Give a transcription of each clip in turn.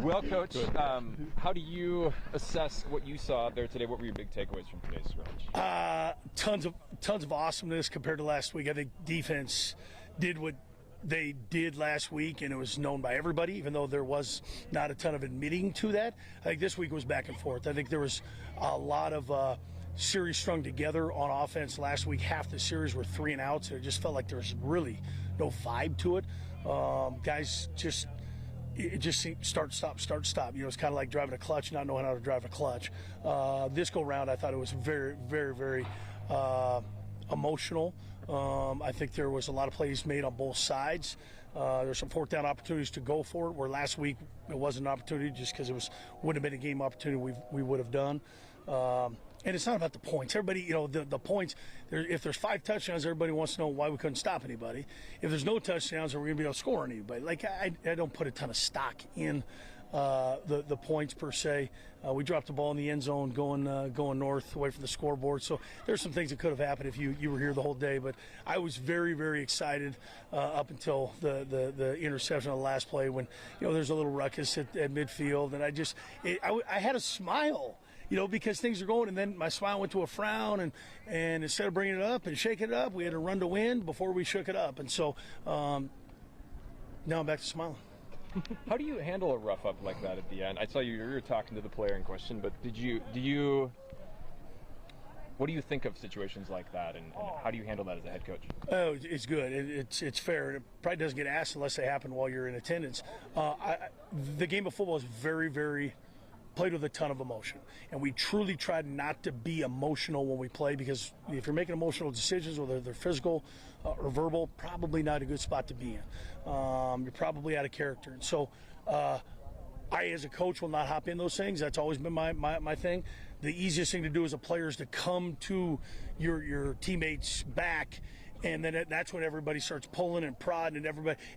Well, Coach, how do you assess what you saw there today? What were your big takeaways from today's scrimmage? Tons of awesomeness compared to last week. I think defense did what they did last week, and it was known by everybody, even though there was not a ton of admitting to that. I think this week was back and forth. I think there was a lot of series strung together on offense last week. Half the series were 3 and outs. It just felt like there was really no vibe to it. Guys it just seemed start, stop. You know, it's kind of like driving a clutch, not knowing how to drive a clutch. This go round, I thought it was very, very, very emotional. I think there was a lot of plays made on both sides. There's some fourth down opportunities to go for it, where last week it wasn't an opportunity just because would have been a game opportunity we would have done. And it's not about the points. Everybody, you know, the points, if there's 5 touchdowns, everybody wants to know why we couldn't stop anybody. If there's no touchdowns, are we going to be able to score on anybody? Like, I don't put a ton of stock in the points per se. We dropped the ball in the end zone going north away from the scoreboard. So there's some things that could have happened if you were here the whole day. But I was very, very excited up until the interception on the last play when, you know, there's a little ruckus at midfield. And I had a smile, you know, because things are going, and then my smile went to a frown, and instead of bringing it up and shaking it up, we had to run to win before we shook it up. And so now I'm back to smiling. How do you handle a rough up like that at the end? I saw you were talking to the player in question, but what do you think of situations like that, and how do you handle that as a head coach? Oh, it's good. It's fair. It probably doesn't get asked unless they happen while you're in attendance. The game of football is very, very played with a ton of emotion, and we truly tried not to be emotional when we play, because if you're making emotional decisions, whether they're physical or verbal, probably not a good spot to be in. You're probably out of character. And so I, as a coach, will not hop in those things. That's always been my thing. The easiest thing to do as a player is to come to your teammates' back, and then that's when everybody starts pulling and prodding,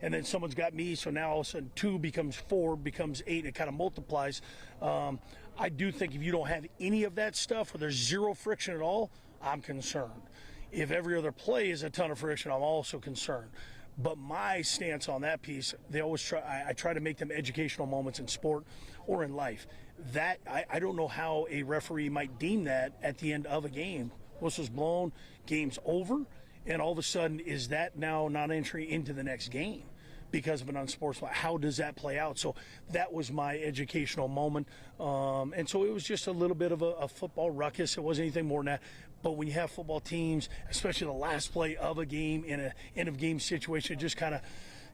and then someone's got me, so now all of a sudden 2 becomes 4, becomes 8, and it kind of multiplies. I do think if you don't have any of that stuff, where there's zero friction at all, I'm concerned. If every other play is a ton of friction, I'm also concerned. But my stance on that piece, I try to make them educational moments in sport or in life. That I don't know how a referee might deem that at the end of a game. Whistle's blown, game's over, and all of a sudden is that now non-entry into the next game because of an unsportsmanlike? How does that play out? So that was my educational moment. And so it was just a little bit of a football ruckus. It wasn't anything more than that. But when you have football teams, especially the last play of a game in an end-of-game situation, it just kind of,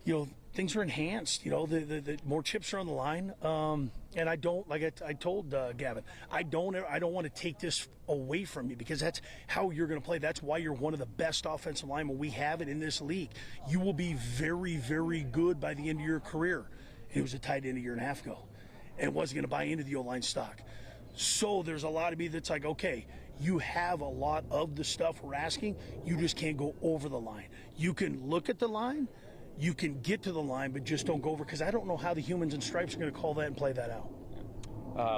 you know, things are enhanced. You know, the more chips are on the line. And I don't, like I told Gavin, I don't want to take this away from you, because that's how you're going to play. That's why you're one of the best offensive linemen we have it in this league. You will be very, very good by the end of your career. He was a tight end a year and a half ago and wasn't going to buy into the O-line stock. So there's a lot of me that's like, okay, you have a lot of the stuff we're asking. You just can't go over the line. You can look at the line, you can get to the line, but just don't go over, because I don't know how the humans in stripes are going to call that and play that out.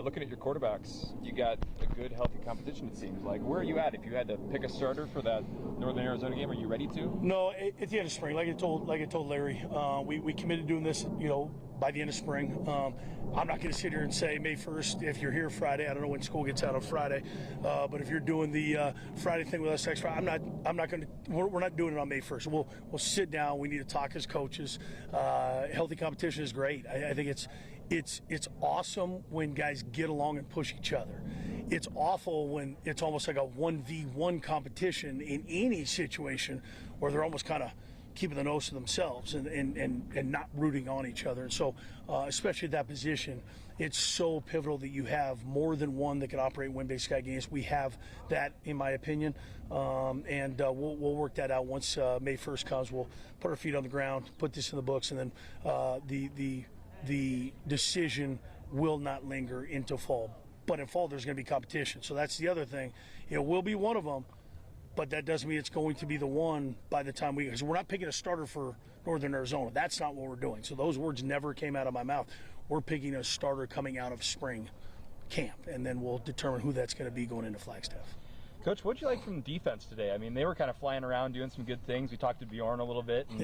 Looking at your quarterbacks, you got a good, healthy competition, it seems like. Where are you at? If you had to pick a starter for that Northern Arizona game, are you ready to? No, at the end of spring, like I told Larry, we committed to doing this, you know, by the end of spring. I'm not going to sit here and say May 1st if you're here Friday. I don't know when school gets out on Friday, but if you're doing the Friday thing with us next Friday, I'm not going to. We're not doing it on May 1st. We'll sit down. We need to talk as coaches. Healthy competition is great. I think it's awesome when guys get along and push each other. It's awful when it's almost like a 1v1 competition in any situation where they're almost kind of keeping the nose to themselves and not rooting on each other. And so, especially at that position, it's so pivotal that you have more than one that can operate win-based sky games. We have that, in my opinion, and we'll work that out once May 1st comes. We'll put our feet on the ground, put this in the books, and then the decision will not linger into fall. But in fall, there's going to be competition. So that's the other thing. It will be one of them, but that doesn't mean it's going to be the one by the time because we're not picking a starter for Northern Arizona. That's not what we're doing. So those words never came out of my mouth. We're picking a starter coming out of spring camp, and then we'll determine who that's going to be going into Flagstaff. Coach, what'd you like from defense today? I mean, they were kind of flying around doing some good things. We talked to Bjorn a little bit, and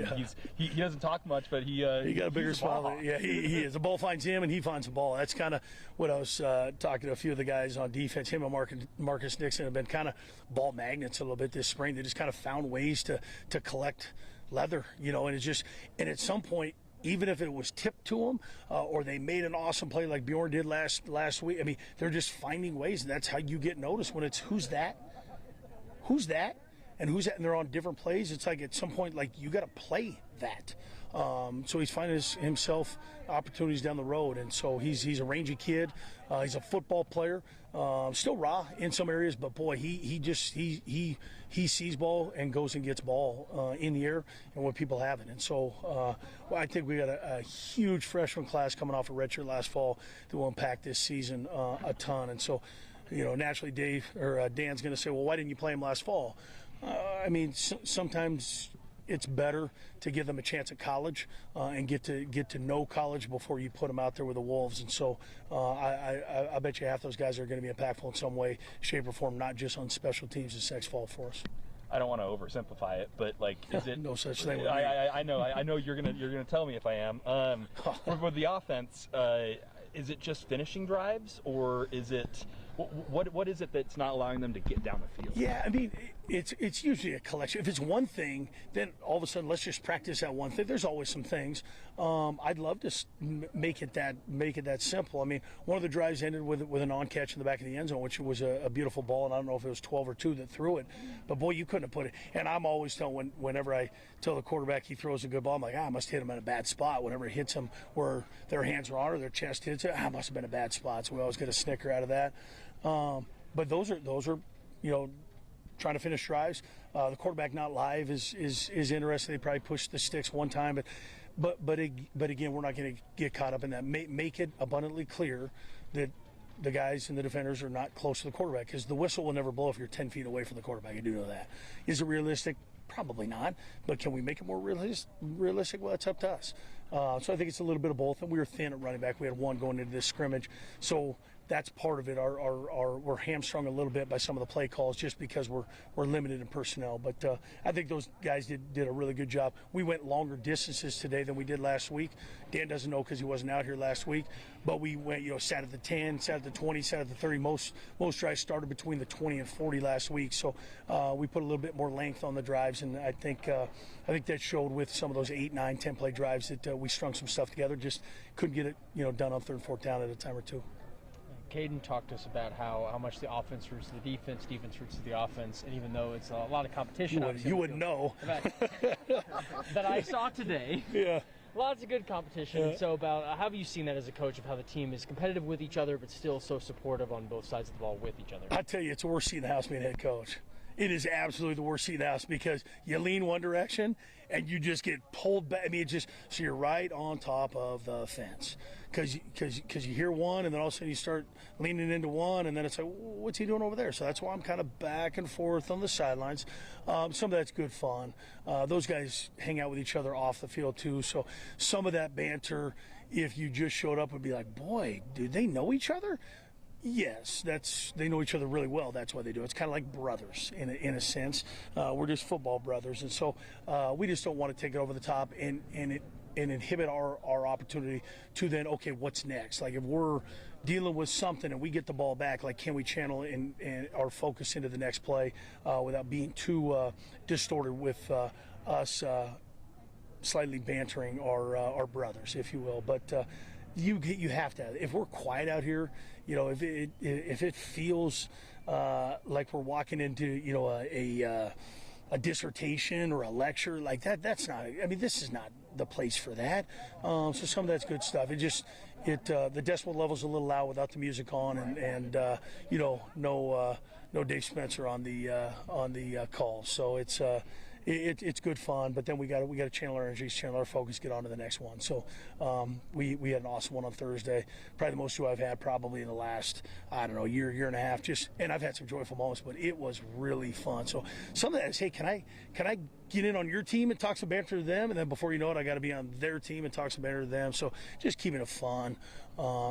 he doesn't talk much, but he got a bigger smile. Yeah, he is. The ball finds him, and he finds the ball. That's kind of what I was talking to a few of the guys on defense. Him and Marcus Nixon have been kind of ball magnets a little bit this spring. They just kind of found ways to collect leather, and it's just, and at some point, even if it was tipped to them or they made an awesome play like Bjorn did last week, I mean, they're just finding ways, and that's how you get noticed when it's who's that, and who's that, and they're on different plays. It's like at some point, like, you got to play that. So he's finding himself opportunities down the road, and so he's a rangy kid. He's a football player, still raw in some areas, but boy, he sees ball and goes and gets ball in the air and when people have it. And so I think we got a huge freshman class coming off a redshirt last fall that will impact this season a ton. And so, naturally, Dan's going to say, well, why didn't you play him last fall? I mean, sometimes it's better to give them a chance at college and get to know college before you put them out there with the Wolves. And so I bet you half those guys are going to be impactful in some way, shape, or form, not just on special teams this next fall for us. I don't want to oversimplify it, but like, is it no such thing? I know you're gonna tell me if I am. With the offense, is it just finishing drives, or is it? What is it that's not allowing them to get down the field? Yeah, I mean, it's usually a collection. If it's one thing, then all of a sudden let's just practice that one thing. There's always some things. I'd love to make it that simple. I mean, one of the drives ended with an on catch in the back of the end zone, which was a beautiful ball, and I don't know if it was 12 or 2 that threw it, but boy, you couldn't have put it. And I'm always telling whenever I tell the quarterback he throws a good ball, I'm like, I must hit him in a bad spot. Whenever it hits him where their hands are on or their chest hits it, I must have been a bad spot. So we always get a snicker out of that. But those are trying to finish drives. The quarterback not live is interesting. They probably pushed the sticks one time, but again, we're not going to get caught up in that. Make it abundantly clear that the guys and the defenders are not close to the quarterback, because the whistle will never blow if you're 10 feet away from the quarterback. You do know that. Is it realistic? Probably not. But can we make it more realistic? Well, it's up to us. So I think it's a little bit of both. And we were thin at running back. We had one going into this scrimmage. So that's part of it. We're hamstrung a little bit by some of the play calls just because we're limited in personnel. But I think those guys did a really good job. We went longer distances today than we did last week. Dan doesn't know because he wasn't out here last week. But we went, sat at the 10, sat at the 20, sat at the 30. Most drives started between the 20 and 40 last week. So we put a little bit more length on the drives, and I think that showed with some of those 8, 9, 10 play drives that we strung some stuff together. Just couldn't get it done on 3rd and 4th down at a time or two. Kaden talked to us about how much the offense roots to the defense roots to the offense, and even though it's a lot of competition, you wouldn't know that I saw today. Yeah, lots of good competition. Yeah. So about how have you seen that as a coach of how the team is competitive with each other, but still so supportive on both sides of the ball with each other? I tell you, it's the worst seat in the house being a head coach. It is absolutely the worst seat in the house because you lean one direction and you just get pulled back. I mean, so you're right on top of the fence because you hear one and then all of a sudden you start leaning into one and then it's like, what's he doing over there? So that's why I'm kind of back and forth on the sidelines. Some of that's good fun. Those guys hang out with each other off the field too. So some of that banter, if you just showed up, would be like, boy, do they know each other? Yes, they know each other really well. That's why they do. It's kind of like brothers in a sense. We're just football brothers, and so we just don't want to take it over the top and inhibit our opportunity to then, okay, what's next? Like if we're dealing with something and we get the ball back, like can we channel and our focus into the next play without being too distorted with us slightly bantering our brothers, if you will, but. You have to. If we're quiet out here, if it feels like we're walking into a dissertation or a lecture like that, that's not. I mean, this is not the place for that. So some of that's good stuff. The decibel level's a little loud without the music on, and no Dave Spencer on the call. So it's good fun, but then we got to channel our energies, channel our focus, get on to the next one. So we had an awesome one on Thursday, probably the most joy I've had probably in the last, year and a half. And I've had some joyful moments, but it was really fun. So some of that is, hey, can I get in on your team and talk some banter to them, and then before you know it, I got to be on their team and talk some banter to them. So just keeping it fun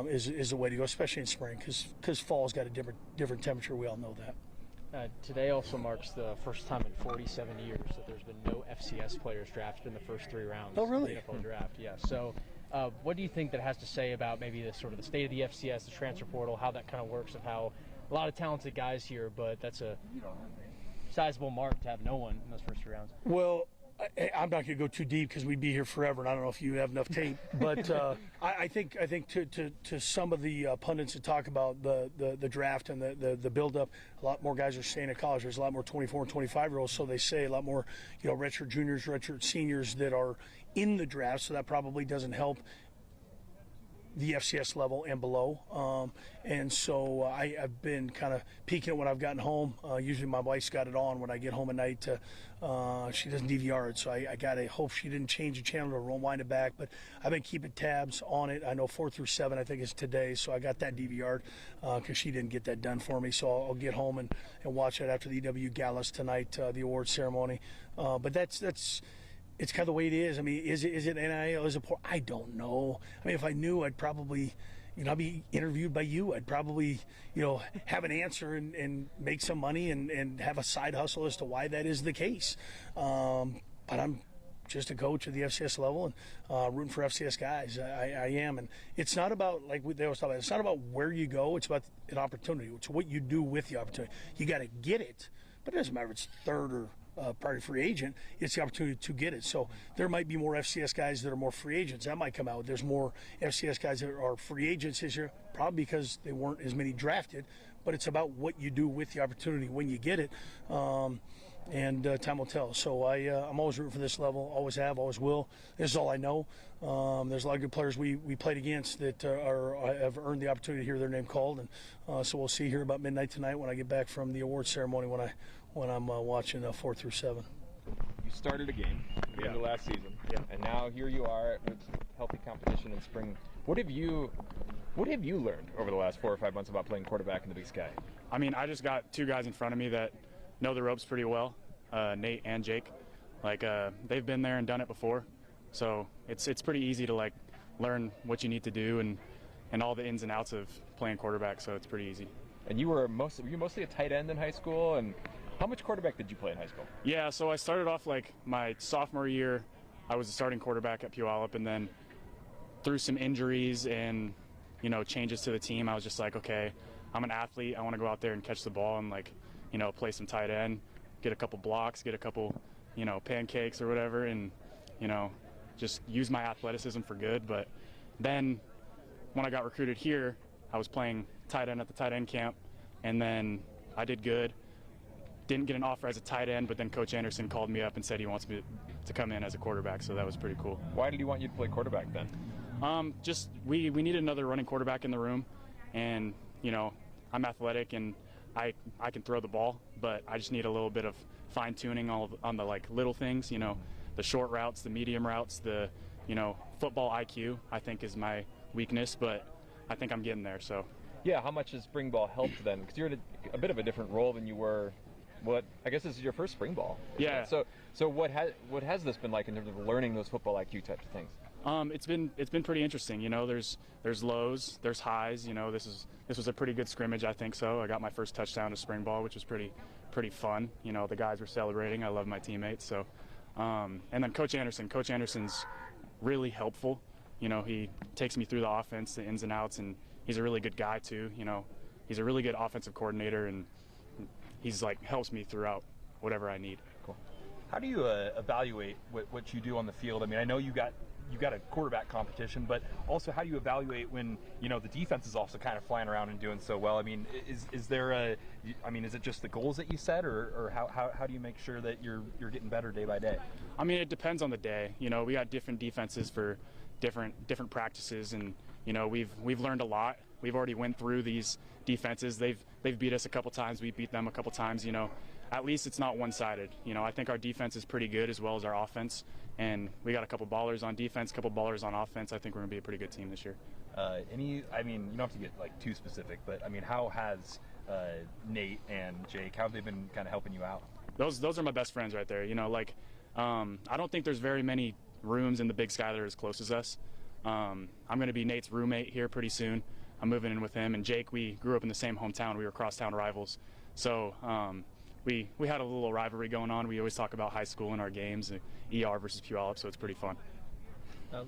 is the way to go, especially in spring, because fall's got a different temperature. We all know that. Today also marks the first time in 47 years that there's been no FCS players drafted in the first 3 rounds Oh, really? of the NFL draft. Yeah. So, what do you think that has to say about maybe the sort of the state of the FCS, the transfer portal, how that kind of works, of how a lot of talented guys here, but that's a sizable mark to have no one in those first 3 rounds? Well, I'm not going to go too deep because we'd be here forever, and I don't know if you have enough tape. But I think to some of the pundits that talk about the draft and the build-up, a lot more guys are staying at college. There's a lot more 24 and 25-year-olds, so they say a lot more, redshirt juniors, redshirt seniors that are in the draft. So that probably doesn't help the FCS level and below. And so I've been kind of peeking at when I've gotten home. Usually my wife's got it on when I get home at night. She doesn't DVR it, so I got to hope she didn't change the channel or rewind it back. But I've been keeping tabs on it. I know 4 through 7, I think, is today, so I got that DVR'd because she didn't get that done for me. So I'll get home and watch it after the EWU galas tonight, the award ceremony. But that's it's kind of the way it is. I mean, is it NIL? Is it poor? I don't know. I mean, if I knew, I'd probably, I'd be interviewed by you. I'd probably, have an answer and make some money and have a side hustle as to why that is the case. But I'm just a coach at the FCS level and rooting for FCS guys. I am. And it's not about, like they always talk about, it's not about where you go. It's about an opportunity. It's what you do with the opportunity. You got to get it, but it doesn't matter if it's third or prior free agent. It's the opportunity to get it. So there might be more FCS guys that are more free agents. That might come out. There's more FCS guys that are free agents this year, probably because they weren't as many drafted. But it's about what you do with the opportunity when you get it. And time will tell. So I'm always rooting for this level. Always have, always will. This is all I know. There's a lot of good players we played against that have earned the opportunity to hear their name called. And so we'll see here about midnight tonight when I get back from the award ceremony when I'm watching 4 through 7. You started a game at the end of last season, and now here you are with healthy competition in spring. What have you learned over the last 4 or 5 months about playing quarterback in the Big Sky? I mean, I just got 2 guys in front of me that know the ropes pretty well, Nate and Jake. They've been there and done it before, so it's pretty easy to learn what you need to do and all the ins and outs of playing quarterback. So it's pretty easy. And you were mostly a tight end in high school, and how much quarterback did you play in high school? Yeah, so I started off my sophomore year. I was a starting quarterback at Puyallup, and then through some injuries and changes to the team, I was just like, okay, I'm an athlete. I want to go out there and catch the ball and play some tight end, get a couple blocks, get a couple pancakes or whatever, and just use my athleticism for good. But then when I got recruited here, I was playing tight end at the tight end camp, and then I did good. Didn't get an offer as a tight end, but then Coach Anderson called me up and said he wants me to come in as a quarterback, so that was pretty cool. Why did he want you to play quarterback then? Just we needed another running quarterback in the room, and I'm athletic and I can throw the ball, but I just need a little bit of fine-tuning on the little things, the short routes, the medium routes, the football IQ I think is my weakness, but I think I'm getting there. So yeah, how much has spring ball helped then? Because you're in a bit of a different role than you were. I guess this is your first spring ball. Yeah. So what has this been like in terms of learning those football IQ types of things? It's been pretty interesting. There's lows, there's highs. This was a pretty good scrimmage, I think so. I got my first touchdown to spring ball, which was pretty fun. The guys were celebrating. I love my teammates. So, and then Coach Anderson's really helpful. He takes me through the offense, the ins and outs, and he's a really good guy too. He's a really good offensive coordinator, and he's helps me throughout whatever I need. Cool. How do you evaluate what you do on the field? I mean, I know you got a quarterback competition, but also how do you evaluate when the defense is also kind of flying around and doing so well? I mean, is there is it just the goals that you set, or how do you make sure that you're getting better day by day? I mean, it depends on the day. We got different defenses for different practices, and we've learned a lot. We've already went through these defenses. They've beat us a couple times. We beat them a couple times. At least it's not one-sided. I think our defense is pretty good as well as our offense, and we got a couple ballers on defense, a couple ballers on offense. I think we're gonna be a pretty good team this year. You don't have to get too specific, but how has Nate and Jake, how have they been kind of helping you out? Those are my best friends right there. I don't think there's very many rooms in the Big Sky that are as close as us. I'm going to be Nate's roommate here pretty soon. I'm moving in with him, and Jake, we grew up in the same hometown. We were crosstown rivals. So we had a little rivalry going on. We always talk about high school in our games, ER versus Puyallup, so it's pretty fun.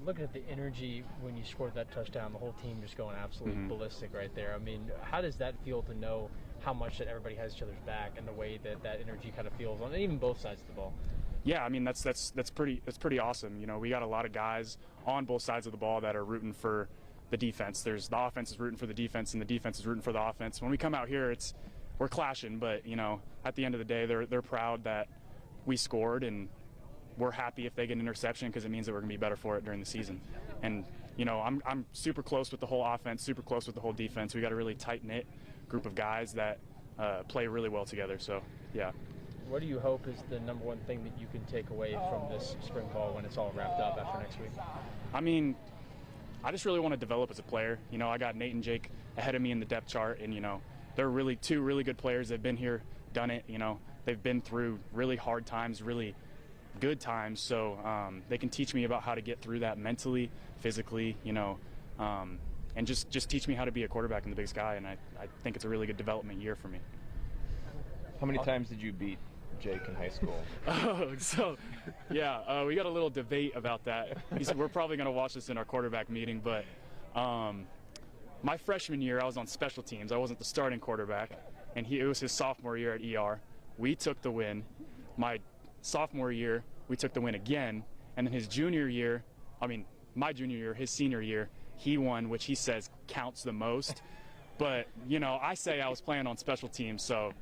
Looking at the energy when you scored that touchdown, the whole team just going absolutely ballistic right there. I mean, how does that feel to know how much that everybody has each other's back and the way that that energy kind of feels on even both sides of the ball? Yeah, I mean that's pretty awesome. You know, we got a lot of guys on both sides of the ball that are rooting for the defense. There's the offense is rooting for the defense, and the defense is rooting for the offense. When we come out here, we're clashing, but you know, at the end of the day, they're proud that we scored, and we're happy if they get an interception because it means that we're going to be better for it during the season. And you know, I'm super close with the whole offense, super close with the whole defense. We got a really tight-knit group of guys that play really well together. So yeah. What do you hope is the number one thing that you can take away from this spring ball when it's all wrapped up after next week? I mean, I just really want to develop as a player. You know, I got Nate and Jake ahead of me in the depth chart, and you know, they're really two really good players. They've been here, done it. You know, they've been through really hard times, really good times. So they can teach me about how to get through that mentally, physically. You know, and just teach me how to be a quarterback in the Big Sky. And I think it's a really good development year for me. How many times did you beat Jake in high school? Oh, so yeah, we got a little debate about that. We're probably going to watch this in our quarterback meeting, but my freshman year, I was on special teams. I wasn't the starting quarterback, and it was his sophomore year at ER. We took the win. My sophomore year, we took the win again, and then his junior year, my junior year, his senior year, he won, which he says counts the most. But, you know, I say I was playing on special teams, so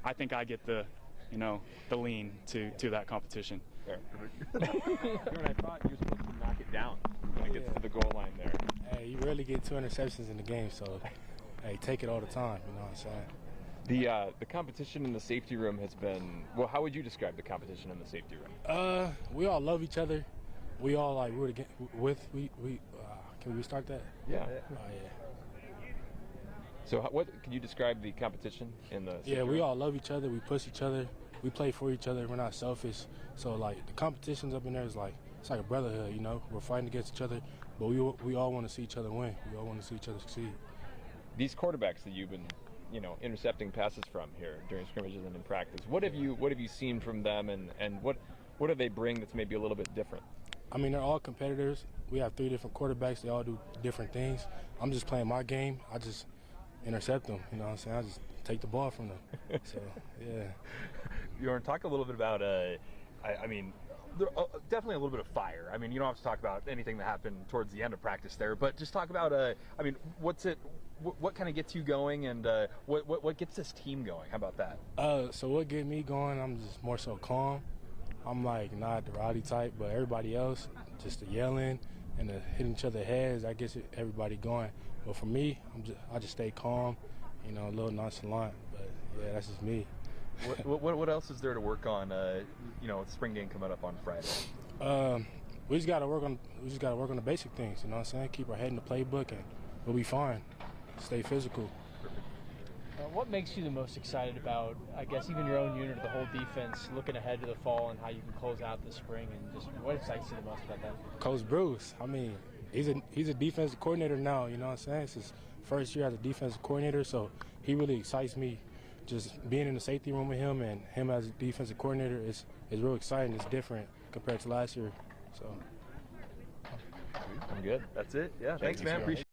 I think I get the lean to that competition. Bjorn, I thought you were supposed to knock it down when it gets to the goal line there. Hey, you rarely get 2 interceptions in the game, so hey, take it all the time. You know what I'm saying? The competition in the safety room has been, well, how would you describe the competition in the safety room? We all love each other. We all like root against can we start that? Yeah. Oh yeah. So what can you describe the competition in the safety room? We all love each other. We push each other. We play for each other. We're not selfish. So like the competitions up in there is like it's like a brotherhood. You know, we're fighting against each other, but we all want to see each other win. We all want to see each other succeed. These quarterbacks that you've been, intercepting passes from here during scrimmages and in practice, what have you seen from them, and what do they bring that's maybe a little bit different? I mean, they're all competitors. We have 3 different quarterbacks. They all do different things. I'm just playing my game. I just intercept them. You know what I'm saying? I just take the ball from them. So yeah. Bjorn, talk a little bit about definitely a little bit of fire. I mean, you don't have to talk about anything that happened towards the end of practice there, but just talk about what kind of gets you going, and what gets this team going? How about that? So what get me going, I'm just more so calm. I'm like not the rowdy type, but everybody else, just the yelling and the hitting each other heads, that gets everybody going. But for me, I just stay calm, a little nonchalant. But yeah, that's just me. What else is there to work on? Spring game coming up on Friday. We just gotta work on the basic things. You know what I'm saying? Keep our head in the playbook, and we'll be fine. Stay physical. What makes you the most excited about, I guess, even your own unit or the whole defense, looking ahead to the fall and how you can close out the spring, and just what excites you the most about that? Coach Bruce. I mean, he's a defensive coordinator now. You know what I'm saying? It's his first year as a defensive coordinator, so he really excites me. Just being in the safety room with him and him as a defensive coordinator is real exciting. It's different compared to last year. So I'm good. That's it. Yeah. Thanks, man. Appreciate it.